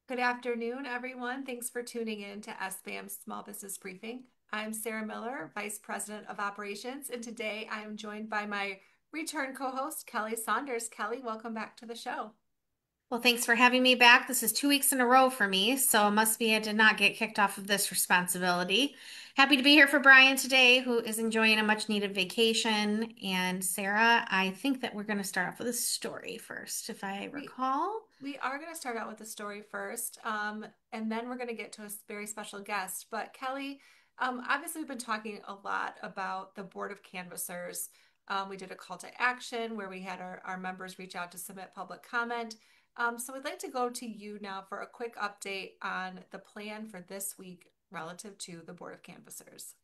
Good afternoon, everyone. Thanks for tuning in to SBAM's Small Business Briefing. I'm Sarah Miller, Vice President of Operations, and today I am joined by my return co-host, Kelly Saunders. Kelly, welcome back to the show. Well, thanks for having me back. This is 2 weeks in a row for me, so it must be I did not get kicked off of this responsibility. Happy to be here for Brian today, who is enjoying a much needed vacation. And Sarah, I think that we're going to start off with a story first, if I We recall. we are going to start out with the story first, and then we're going to get to a very special guest. But Kelly, obviously, we've been talking a lot about the Board of Canvassers. We did a call to action where we had our members reach out to submit public comment. So we'd like to go to you now for a quick update on the plan for this week relative to the Board of Canvassers.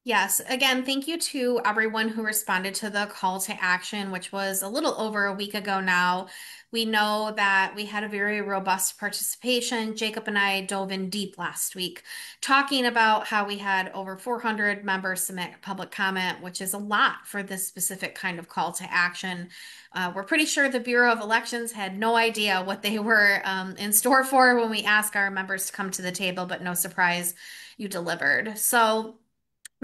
Yes, again, thank you to everyone who responded to the call to action, which was a little over a week ago now. We know that we had a very robust participation. Jacob and I dove in deep last week, talking about how we had over 400 members submit public comment, which is a lot for this specific kind of call to action. We're pretty sure the Bureau of Elections had no idea what they were in store for when we asked our members to come to the table, but no surprise, you delivered. So,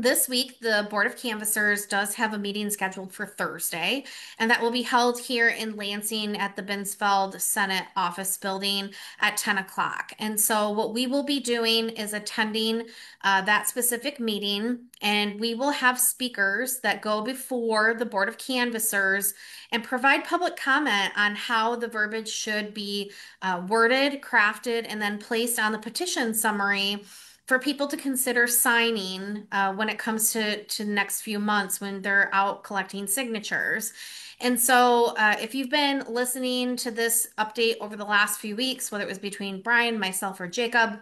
this week, the Board of Canvassers does have a meeting scheduled for Thursday, and that will be held here in Lansing at the Binsfeld Senate Office Building at 10 o'clock. And so, what we will be doing is attending that specific meeting, and we will have speakers that go before the Board of Canvassers and provide public comment on how the verbiage should be worded, crafted, and then placed on the petition summary for people to consider signing when it comes to the next few months when they're out collecting signatures. And so, if you've been listening to this update over the last few weeks, whether it was between Brian, myself, or Jacob,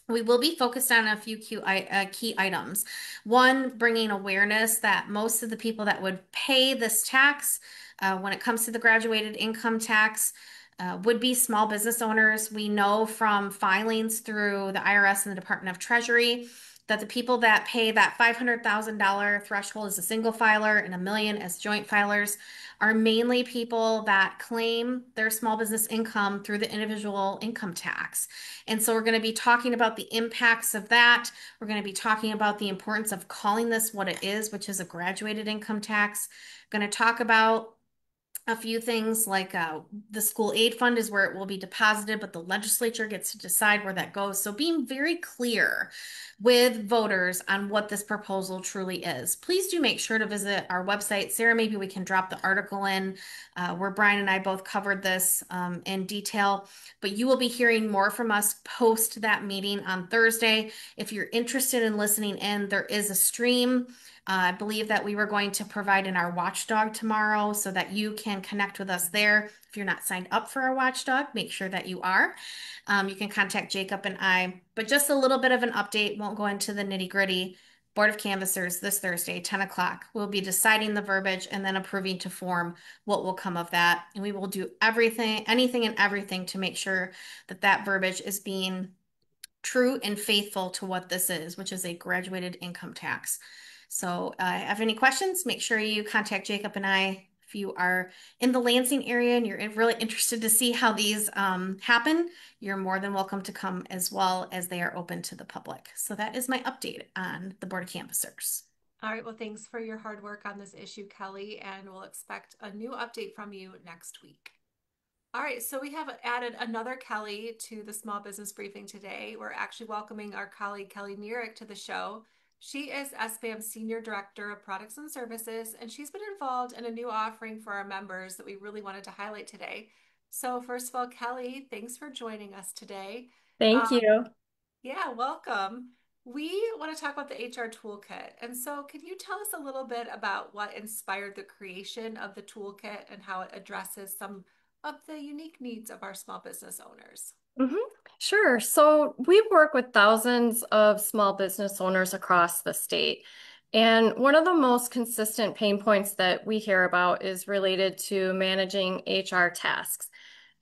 we will be focused on a few key items. One, bringing awareness that most of the people that would pay this tax, when it comes to the graduated income tax, would be small business owners. We know from filings through the IRS and the Department of Treasury that the people that pay that $500,000 threshold as a single filer and $1 million as joint filers are mainly people that claim their small business income through the individual income tax. And so we're going to be talking about the impacts of that. We're going to be talking about the importance of calling this what it is, which is a graduated income tax. Going to talk about a few things like the school aid fund is where it will be deposited, but the legislature gets to decide where that goes. So being very clear with voters on what this proposal truly is. Please do make sure to visit our website. Sarah, maybe we can drop the article in where Brian and I both covered this in detail, but you will be hearing more from us post that meeting on Thursday. If you're interested in listening in, there is a stream. I believe that we were going to provide in our watchdog tomorrow so that you can connect with us there. If you're not signed up for our watchdog, make sure that you are. You can contact Jacob and I, but just a little bit of an update, won't go into the nitty gritty. Board of Canvassers this Thursday, 10 o'clock. We'll be deciding the verbiage and then approving to form what will come of that. And we will do everything, anything and everything to make sure that that verbiage is being true and faithful to what this is, which is a graduated income tax. So, have any questions, make sure you contact Jacob and I. If you are in the Lansing area and you're really interested to see how these happen, you're more than welcome to come as well as they are open to the public. So that is my update on the Board of Canvassers. All right, well, thanks for your hard work on this issue, Kelly, and we'll expect a new update from you next week. All right, so we have added another Kelly to the small business briefing today. We're actually welcoming our colleague Kelly Nerick to the show. She is SBAM's Senior Director of Products and Services, and she's been involved in a new offering for our members that we really wanted to highlight today. So, first of all, Kelly, thanks for joining us today. Thank Um, you. yeah, welcome. We want to talk about the HR Toolkit. And so, can you tell us a little bit about what inspired the creation of the toolkit and how it addresses some of the unique needs of our small business owners? Mhm. Sure. So we work with thousands of small business owners across the state. And one of the most consistent pain points that we hear about is related to managing HR tasks,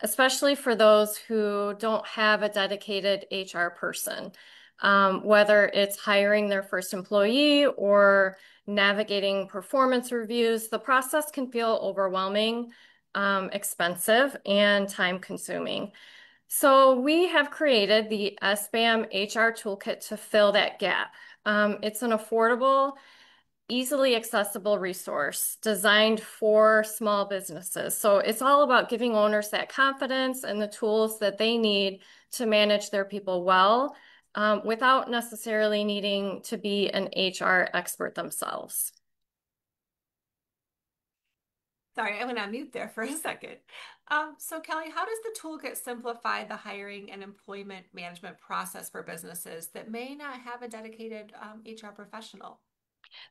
especially for those who don't have a dedicated HR person. Whether it's hiring their first employee or navigating performance reviews, the process can feel overwhelming, expensive, and time consuming. So we have created the SBAM HR Toolkit to fill that gap. It's an affordable, easily accessible resource designed for small businesses. So it's all about giving owners that confidence and the tools that they need to manage their people well, without necessarily needing to be an HR expert themselves. Sorry, I went on mute there for a second. So Kelly, how does the toolkit simplify the hiring and employment management process for businesses that may not have a dedicated HR professional?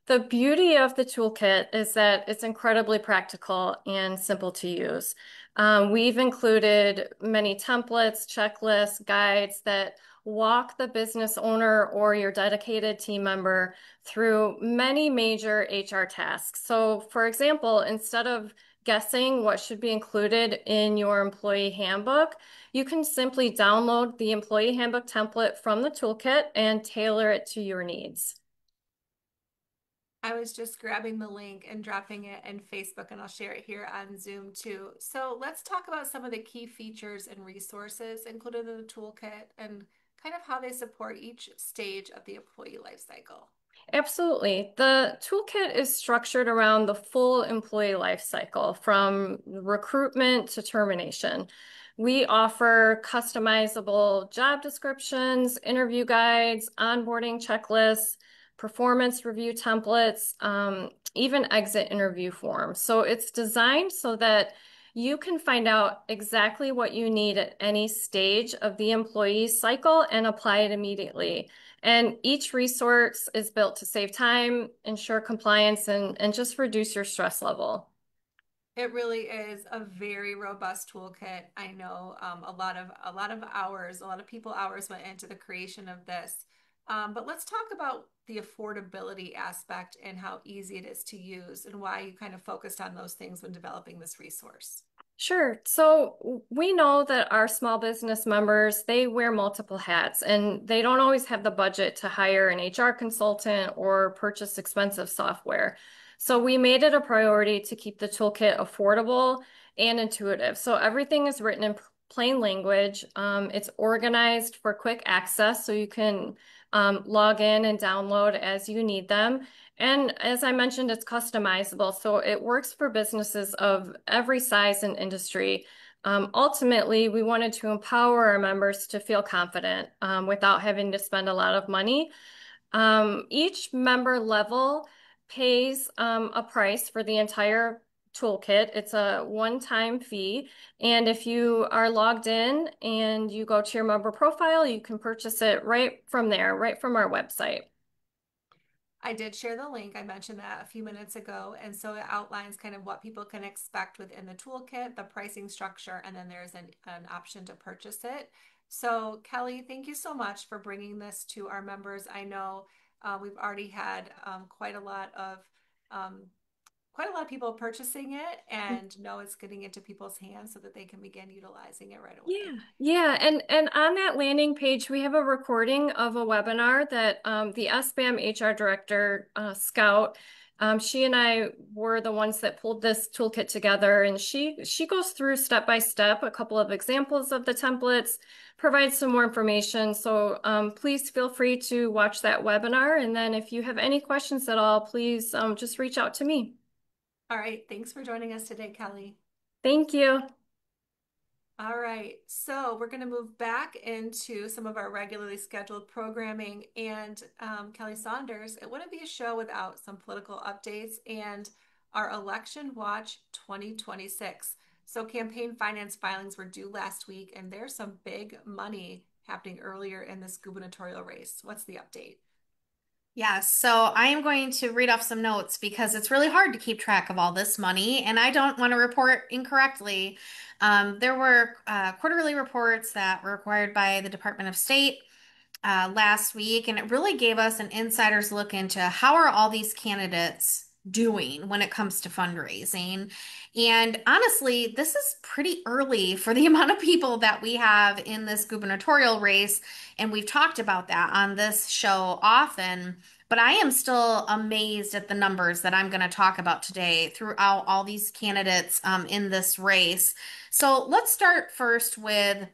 The beauty of the toolkit is that it's incredibly practical and simple to use. We've included many templates, checklists, guides that walk the business owner or your dedicated team member through many major HR tasks. So, for example, instead of guessing what should be included in your employee handbook, you can simply download the employee handbook template from the toolkit and tailor it to your needs. I was just grabbing the link and dropping it in Facebook, and I'll share it here on Zoom too. So let's talk about some of the key features and resources included in the toolkit and kind of how they support each stage of the employee life cycle. Absolutely. The toolkit is structured around the full employee life cycle from recruitment to termination. We offer customizable job descriptions, interview guides, onboarding checklists, performance review templates, even exit interview forms. So it's designed so that you can find out exactly what you need at any stage of the employee cycle and apply it immediately. And each resource is built to save time, ensure compliance, and just reduce your stress level. It really is a very robust toolkit. I know a lot of hours, a lot of people hours went into the creation of this. But let's talk about the affordability aspect and how easy it is to use and why you kind of focused on those things when developing this resource. Sure. So we know that our small business members, they wear multiple hats and they don't always have the budget to hire an HR consultant or purchase expensive software. So we made it a priority to keep the toolkit affordable and intuitive. So everything is written in plain language. It's organized for quick access so you can log in and download as you need them. And as I mentioned, it's customizable, so it works for businesses of every size and industry. Ultimately, we wanted to empower our members to feel confident without having to spend a lot of money. Each member level pays a price for the entire toolkit. It's a one-time fee. And if you are logged in and you go to your member profile, you can purchase it right from there, right from our website. I did share the link. I mentioned that a few minutes ago. And so it outlines kind of what people can expect within the toolkit, the pricing structure, and then there's an option to purchase it. So, Kelli, thank you so much for bringing this to our members. I know we've already had um, quite a lot of people purchasing it and know it's getting into people's hands so that they can begin utilizing it right away. Yeah, and on that landing page, we have a recording of a webinar that the SBAM HR director, Scout, she and I were the ones that pulled this toolkit together, and she goes through step by step a couple of examples of the templates, provides some more information. So please feel free to watch that webinar, and then if you have any questions at all, please just reach out to me. All right. Thanks for joining us today, Kelli. Thank you. All right, so we're going to move back into some of our regularly scheduled programming. And Kelli Saunders, it wouldn't be a show without some political updates and our Election Watch 2026. So, campaign finance filings were due last week, and there's some big money happening earlier in this gubernatorial race. What's the update? Yes, so I am going to read off some notes because it's really hard to keep track of all this money, and I don't want to report incorrectly. There were quarterly reports that were required by the Department of State last week, and it really gave us an insider's look into how are all these candidates doing when it comes to fundraising. And honestly, this is pretty early for the amount of people that we have in this gubernatorial race, and we've talked about that on this show often. But I am still amazed at the numbers that I'm going to talk about today throughout all these candidates in this race. So let's start first with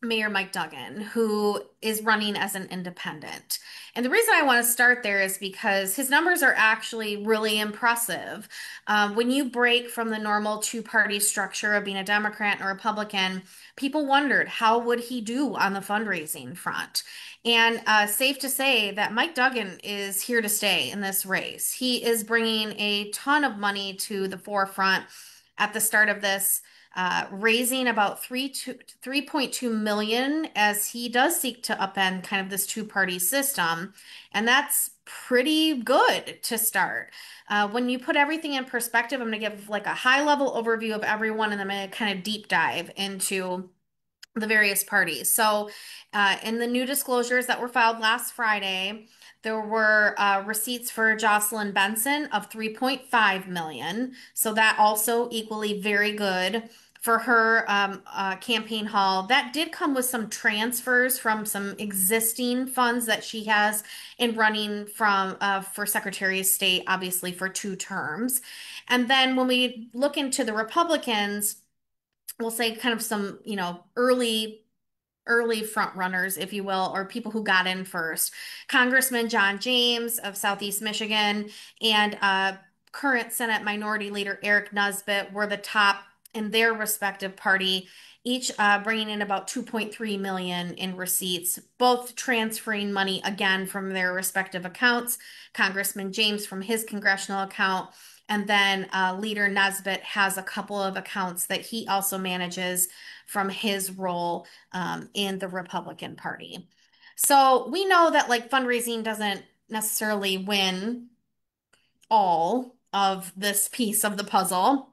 Mayor Mike Duggan, who is running as an independent. And the reason I want to start there is because his numbers are actually really impressive. When you break from the normal two-party structure of being a Democrat and a Republican, people wondered how would he do on the fundraising front. And safe to say that Mike Duggan is here to stay in this race. He is bringing a ton of money to the forefront at the start of this, raising about 3.2 million as he does seek to upend kind of this two-party system. And that's pretty good to start. When you put everything in perspective, I'm going to give like a high level overview of everyone and then I'm going to kind of deep dive into the various parties. So, in the new disclosures that were filed last Friday, there were receipts for Jocelyn Benson of 3.5 million. So that also equally very good for her campaign haul. That did come with some transfers from some existing funds that she has in running from for Secretary of State, obviously for 2 terms. And then when we look into the Republicans, we'll say kind of some, early front runners, if you will, or people who got in first. Congressman John James of Southeast Michigan and current Senate Minority Leader Eric Nesbitt were the top in their respective party, each bringing in about 2.3 million in receipts, both transferring money again from their respective accounts. Congressman James from his congressional account, and then Leader Nesbitt has a couple of accounts that he also manages from his role in the Republican Party. So we know that like fundraising doesn't necessarily win all of this piece of the puzzle,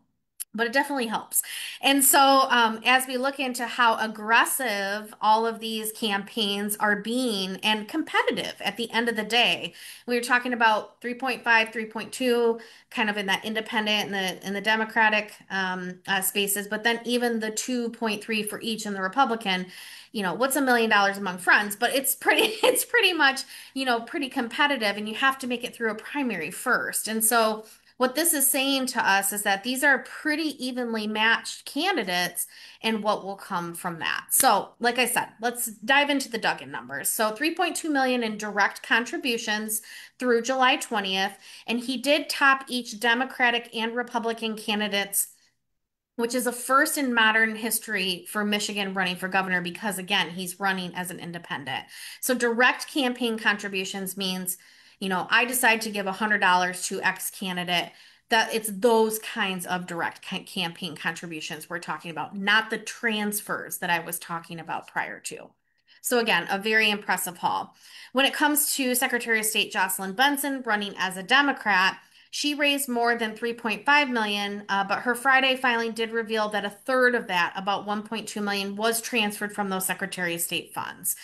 but it definitely helps. And so, as we look into how aggressive all of these campaigns are being and competitive at the end of the day, we were talking about 3.5, 3.2, kind of in that independent and the Democratic spaces, but then even the 2.3 for each in the Republican. What's $1 million among friends? But it's pretty, it's pretty much, pretty competitive, and you have to make it through a primary first. And so what this is saying to us is that these are pretty evenly matched candidates and what will come from that. So, like I said, let's dive into the Duggan numbers. So, 3.2 million in direct contributions through July 20th, and he did top each Democratic and Republican candidates, which is a first in modern history for Michigan running for governor because, again, he's running as an independent. So direct campaign contributions means, I decide to give $100 to X candidate. That it's those kinds of direct campaign contributions we're talking about, not the transfers that I was talking about prior to. So again, a very impressive haul. When it comes to Secretary of State Jocelyn Benson running as a Democrat, she raised more than 3.5 million, but her Friday filing did reveal that a third of that, about 1.2 million, was transferred from those Secretary of State funds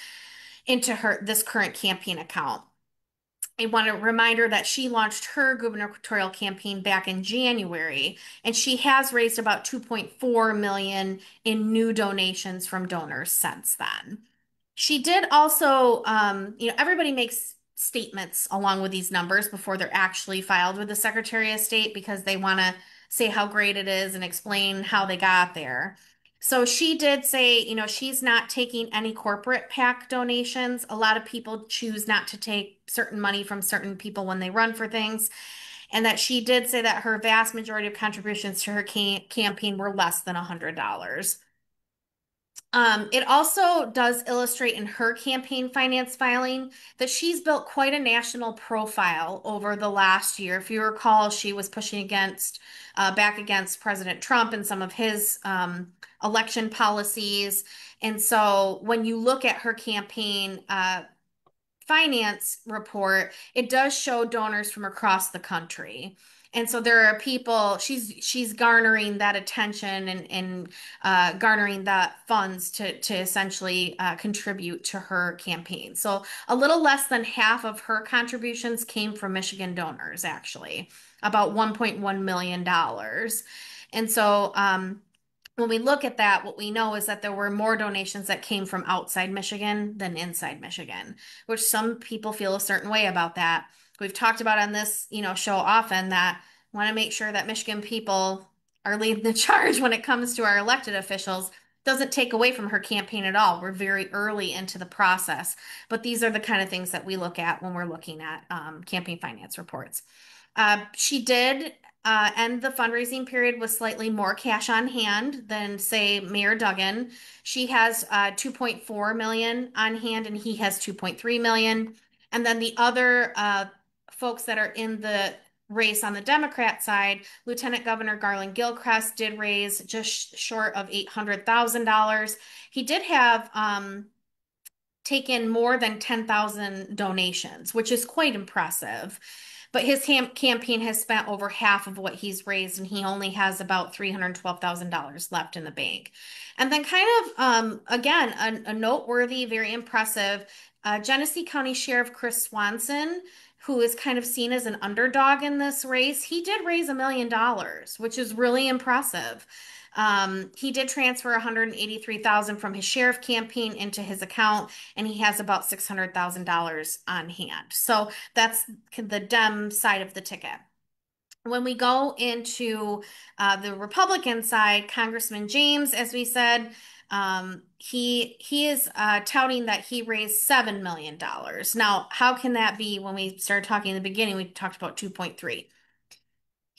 into this current campaign account. I want to remind her that she launched her gubernatorial campaign back in January, and she has raised about 2.4 million in new donations from donors since then. She did also, everybody makes statements along with these numbers before they're actually filed with the Secretary of State because they want to say how great it is and explain how they got there. So she did say, she's not taking any corporate PAC donations. A lot of people choose not to take certain money from certain people when they run for things. And that she did say that her vast majority of contributions to her campaign were less than $100. It also does illustrate in her campaign finance filing that she's built quite a national profile over the last year. If you recall, she was pushing back against President Trump and some of his election policies. And so when you look at her campaign finance report, it does show donors from across the country. And so there are people, she's garnering that attention and garnering that funds to essentially contribute to her campaign. So a little less than half of her contributions came from Michigan donors, actually, about $1.1 million. And so when we look at that, what we know is that there were more donations that came from outside Michigan than inside Michigan, which some people feel a certain way about that. We've talked about on this, show often that want to make sure that Michigan people are leading the charge when it comes to our elected officials. doesn't take away from her campaign at all. We're very early into the process, but these are the kind of things that we look at when we're looking at campaign finance reports. She did end the fundraising period with slightly more cash on hand than, say, Mayor Duggan. She has 2.4 million on hand, and he has 2.3 million. And then the other folks that are in the race on the Democrat side, Lieutenant Governor Garland Gilchrist did raise just short of $800,000. He did have taken more than 10,000 donations, which is quite impressive. But his campaign has spent over half of what he's raised, and he only has about $312,000 left in the bank. And then, kind of, again, a noteworthy, very impressive Genesee County Sheriff Chris Swanson, who is kind of seen as an underdog in this race, he did raise $1 million, which is really impressive. He did transfer 183,000 from his sheriff campaign into his account, and he has about $600,000 on hand. So that's the Dem side of the ticket. When we go into the Republican side, Congressman James, as we said, he is touting that he raised $7 million. Now, how can that be? When we started talking in the beginning, we talked about 2.3.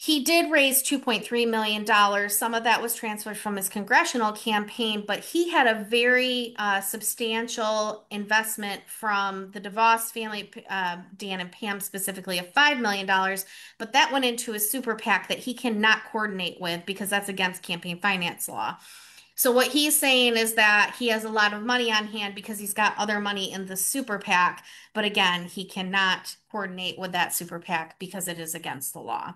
He did raise $2.3 million. Some of that was transferred from his congressional campaign, but he had a very substantial investment from the DeVos family, Dan and Pam specifically, of $5 million, but that went into a super PAC that he cannot coordinate with because that's against campaign finance law. So what he's saying is that he has a lot of money on hand because he's got other money in the super PAC, but again, he cannot coordinate with that super PAC because it is against the law.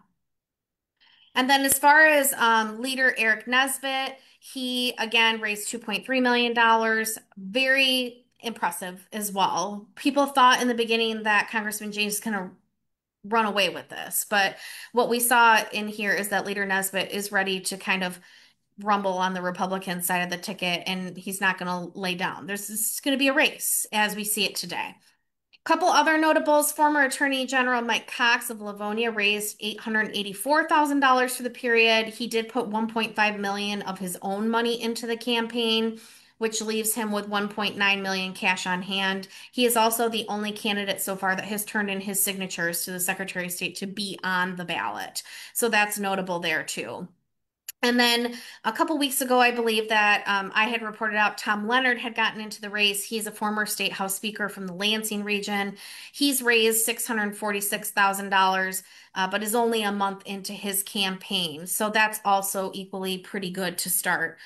And then as far as leader Eric Nesbitt, he again raised $2.3 million. Very impressive as well. People thought in the beginning that Congressman James is going to run away with this, but what we saw in here is that leader Nesbitt is ready to kind of rumble on the Republican side of the ticket, and he's not going to lay down. This going to be a race as we see it today. Couple other notables, former Attorney General Mike Cox of Livonia raised $884,000 for the period. He did put 1.5 million of his own money into the campaign, which leaves him with 1.9 million cash on hand. He is also the only candidate so far that has turned in his signatures to the Secretary of State to be on the ballot. So that's notable there too. And then a couple weeks ago, I believe that I had reported out Tom Leonard had gotten into the race. He's a former state house speaker from the Lansing region. He's raised $646,000, but is only a month into his campaign. So that's also equally pretty good to start.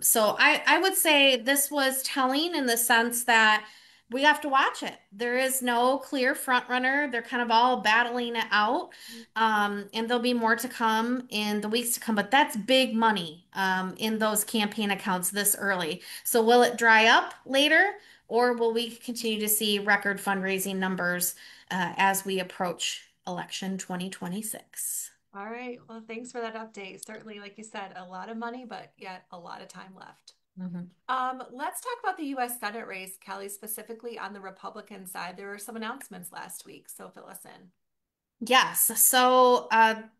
So I would say this was telling in the sense that we have to watch it. There is no clear front runner. They're kind of all battling it out. And there'll be more to come in the weeks to come, but that's big money in those campaign accounts this early. So will it dry up later, or will we continue to see record fundraising numbers as we approach election 2026? All right. Well, thanks for that update. Certainly, like you said, a lot of money, but yet a lot of time left. Mhm. Let's talk about the U.S. Senate race, Kelli, specifically on the Republican side. There were some announcements last week, so fill us in. Yes. So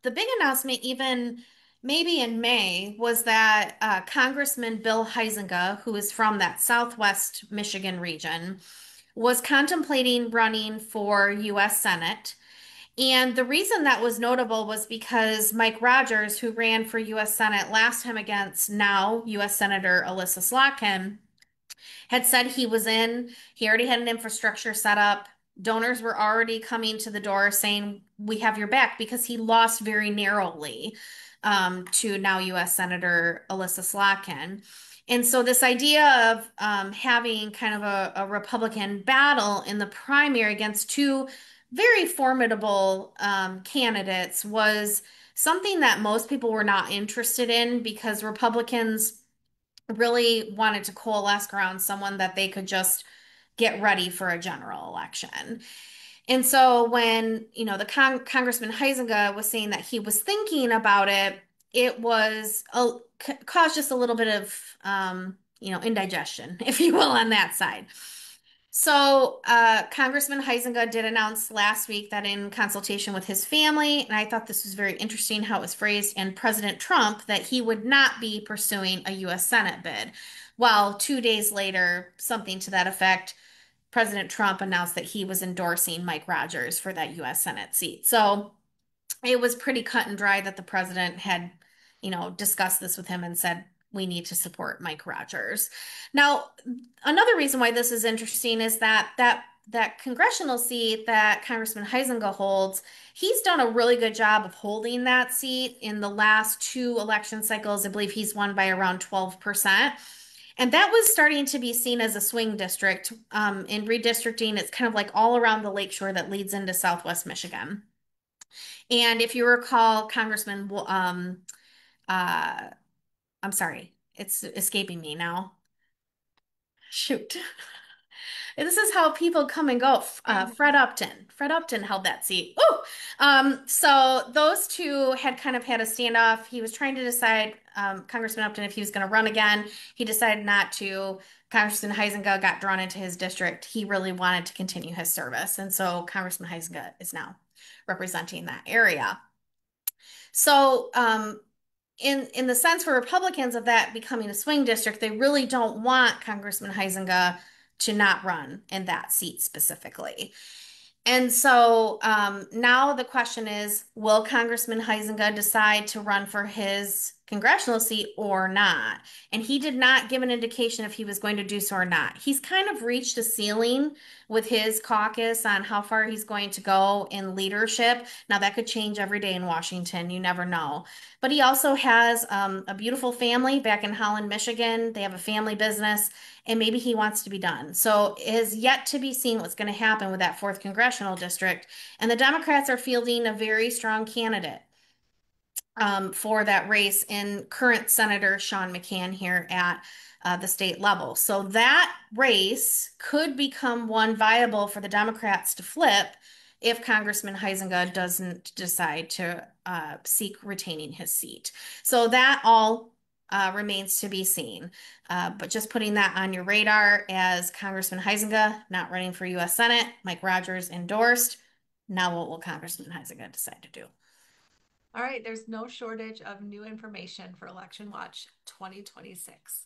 the big announcement, even maybe in May, was that Congressman Bill Huizenga, who is from that Southwest Michigan region, was contemplating running for U.S. Senate. And the reason that was notable was because Mike Rogers, who ran for U.S. Senate last time against now U.S. Senator Alyssa Slotkin, had said he was in. He already had an infrastructure set up. Donors were already coming to the door saying, "We have your back," because he lost very narrowly to now U.S. Senator Alyssa Slotkin. And so, this idea of having kind of a Republican battle in the primary against two very formidable candidates was something that most people were not interested in because Republicans really wanted to coalesce around someone that they could just get ready for a general election. And so when, the Congressman Huizenga was saying that he was thinking about it, it was caused just a little bit of indigestion, if you will, on that side. So, Congressman Huizenga did announce last week that in consultation with his family, and I thought this was very interesting how it was phrased, and President Trump, that he would not be pursuing a U.S. Senate bid. Well, 2 days later, something to that effect, President Trump announced that he was endorsing Mike Rogers for that U.S. Senate seat. So it was pretty cut and dry that the president had, discussed this with him and said, we need to support Mike Rogers. Now, another reason why this is interesting is that congressional seat that Congressman Huizenga holds, he's done a really good job of holding that seat in the last two election cycles. I believe he's won by around 12%. And that was starting to be seen as a swing district. In redistricting, it's kind of like all around the lakeshore that leads into Southwest Michigan. And if you recall, uh, I'm sorry, it's escaping me now. Shoot. This is how people come and go. Fred Upton. Fred Upton held that seat. Ooh! So those two had kind of had a standoff. He was trying to decide, Congressman Upton, if he was going to run again. He decided not to. Congressman Huizenga got drawn into his district. He really wanted to continue his service. And so Congressman Huizenga is now representing that area. So, in the sense for Republicans of that becoming a swing district, they really don't want Congressman Huizenga to not run in that seat specifically. And so now the question is, will Congressman Huizenga decide to run for his congressional seat or not? And he did not give an indication if he was going to do so or not. He's kind of reached a ceiling with his caucus on how far he's going to go in leadership. Now, that could change every day in Washington. You never know. But he also has a beautiful family back in Holland, Michigan. They have a family business, and maybe he wants to be done. So it is yet to be seen what's going to happen with that fourth congressional district. And the Democrats are fielding a very strong candidate for that race in current Senator Sean McCann here at the state level. So that race could become one viable for the Democrats to flip if Congressman Huizenga doesn't decide to seek retaining his seat. So that all remains to be seen. But just putting that on your radar as Congressman Huizenga not running for U.S. Senate, Mike Rogers endorsed. Now what will Congressman Huizenga decide to do? All right, there's no shortage of new information for Election Watch 2026.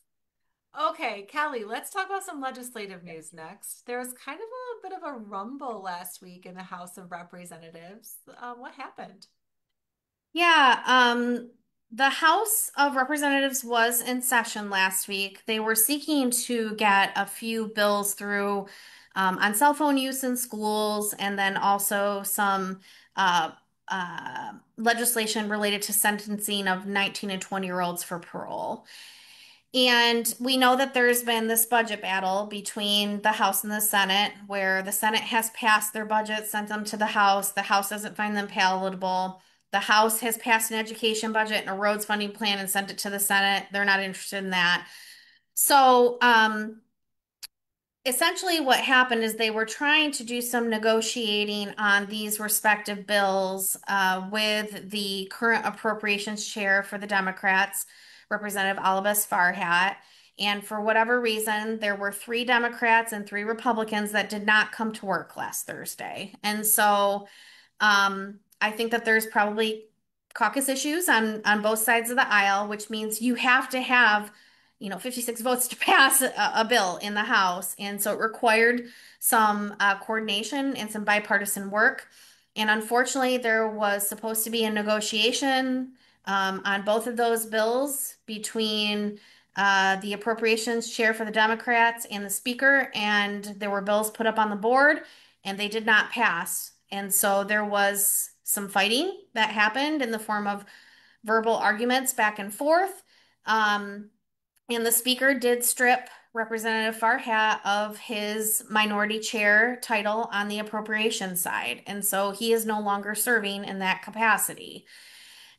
Okay, Kelly, let's talk about some legislative news next. There was kind of a bit of a rumble last week in the House of Representatives. What happened? Yeah, the House of Representatives was in session last week. They were seeking to get a few bills through on cell phone use in schools, and then also some uh, legislation related to sentencing of 19 and 20-year-olds for parole. And we know that there's been this budget battle between the House and the Senate, where the Senate has passed their budget, sent them to the House. The House doesn't find them palatable. The House has passed an education budget and a roads funding plan and sent it to the Senate. They're not interested in that. So, essentially what happened is they were trying to do some negotiating on these respective bills with the current appropriations chair for the Democrats, Representative Alibis Farhat. And for whatever reason, there were three Democrats and three Republicans that did not come to work last Thursday. And so I think that there's probably caucus issues on both sides of the aisle, which means you have to have 56 votes to pass a bill in the House. And so it required some coordination and some bipartisan work. And unfortunately, there was supposed to be a negotiation on both of those bills between the appropriations chair for the Democrats and the speaker. And there were bills put up on the board and they did not pass. And so there was some fighting that happened in the form of verbal arguments back and forth. And the speaker did strip Representative Farhat of his minority chair title on the appropriations side. And so he is no longer serving in that capacity.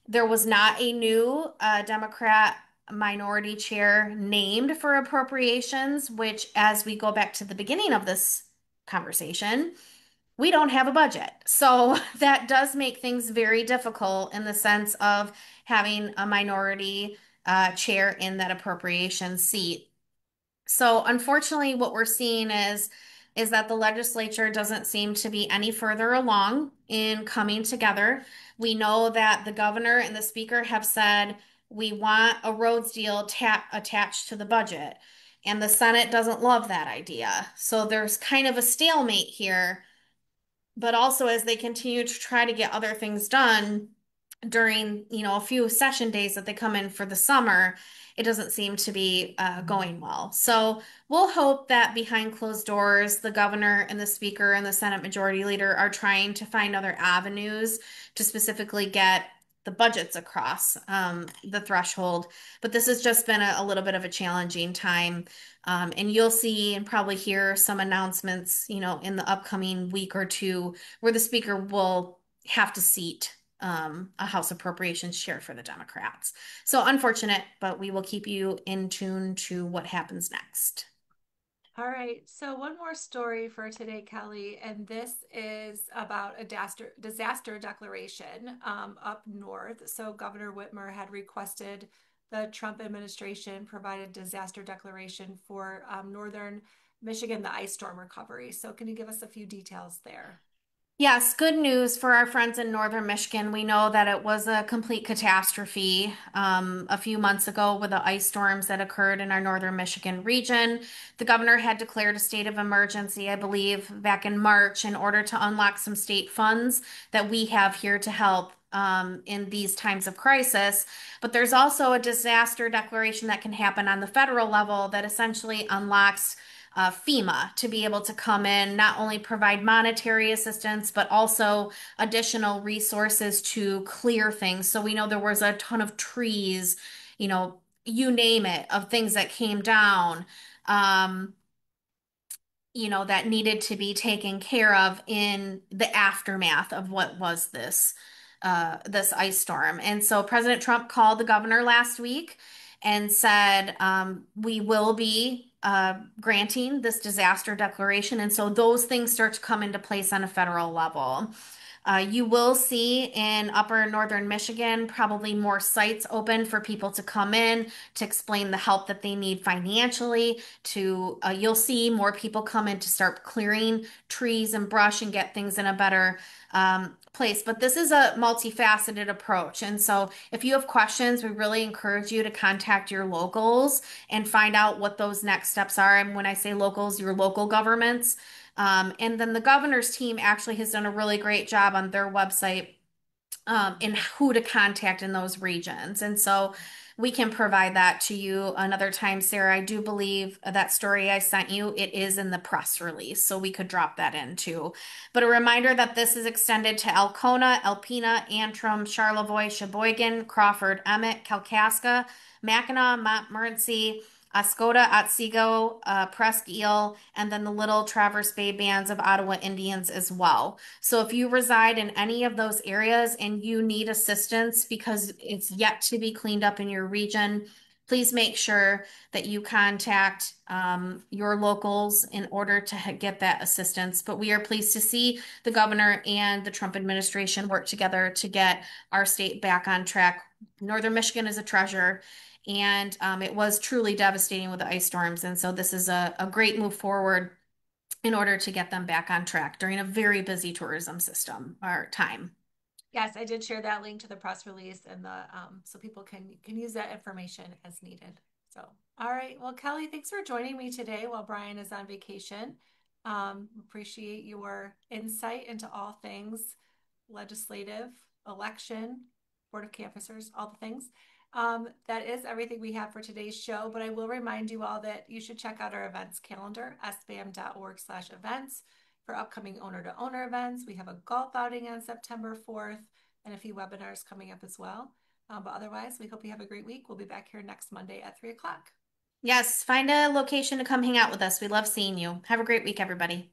There was not a new Democrat minority chair named for appropriations, which, as we go back to the beginning of this conversation, we don't have a budget. So that does make things very difficult in the sense of having a minority chair in that appropriation seat. So unfortunately, what we're seeing is is that the legislature doesn't seem to be any further along in coming together. We know that the governor and the speaker have said we want a roads deal attached to the budget, and the Senate doesn't love that idea. So there's kind of a stalemate here, but also as they continue to try to get other things done during, a few session days that they come in for the summer, it doesn't seem to be going well. So we'll hope that behind closed doors, the governor and the speaker and the Senate Majority Leader are trying to find other avenues to specifically get the budgets across the threshold. But this has just been a little bit of a challenging time. And you'll see and probably hear some announcements, in the upcoming week or two where the speaker will have to seat a House Appropriations chair for the Democrats. So unfortunate, but we will keep you in tune to what happens next. All right, so one more story for today, Kelly, and this is about a disaster declaration up north. So Governor Whitmer had requested the Trump administration provide a disaster declaration for northern Michigan, the ice storm recovery. So can you give us a few details there? Yes, good news for our friends in northern Michigan. We know that it was a complete catastrophe a few months ago with the ice storms that occurred in our northern Michigan region. The governor had declared a state of emergency, I believe, back in March in order to unlock some state funds that we have here to help in these times of crisis. But there's also a disaster declaration that can happen on the federal level that essentially unlocks FEMA to be able to come in, not only provide monetary assistance, but also additional resources to clear things. So we know there was a ton of trees, you name it, of things that came down. Um, that needed to be taken care of in the aftermath of what was this ice storm. And so President Trump called the governor last week and said, we will be granting this disaster declaration. And so those things start to come into place on a federal level. You will see in upper northern Michigan probably more sites open for people to come in to explain the help that they need financially. You'll see more people come in to start clearing trees and brush and get things in a better place. But this is a multifaceted approach. And so if you have questions, we really encourage you to contact your locals and find out what those next steps are. And when I say locals, your local governments. And then the governor's team actually has done a really great job on their website in who to contact in those regions. And so we can provide that to you another time, Sarah. I do believe that story I sent you, it is in the press release, so we could drop that in too. But a reminder that this is extended to Alcona, Alpena, Antrim, Charlevoix, Sheboygan, Crawford, Emmett, Kalkaska, Mackinac, Montmorency, Oscoda, Otsego, Presque Isle, and then the Little Traverse Bay bands of Ottawa Indians as well. So if you reside in any of those areas and you need assistance because it's yet to be cleaned up in your region, please make sure that you contact your locals in order to get that assistance. But we are pleased to see the governor and the Trump administration work together to get our state back on track. Northern Michigan is a treasure. And it was truly devastating with the ice storms. And so this is a great move forward in order to get them back on track during a very busy tourism system or time. Yes, I did share that link to the press release and the so people can use that information as needed. So, all right. Well, Kelly, thanks for joining me today while Brian is on vacation. Appreciate your insight into all things legislative, election, board of canvassers, all the things. That is everything we have for today's show, but I will remind you all that you should check out our events calendar, sbam.org/events for upcoming owner-to-owner events. We have a golf outing on September 4th and a few webinars coming up as well. But otherwise, we hope you have a great week. We'll be back here next Monday at 3 o'clock. Yes, find a location to come hang out with us. We love seeing you. Have a great week, everybody.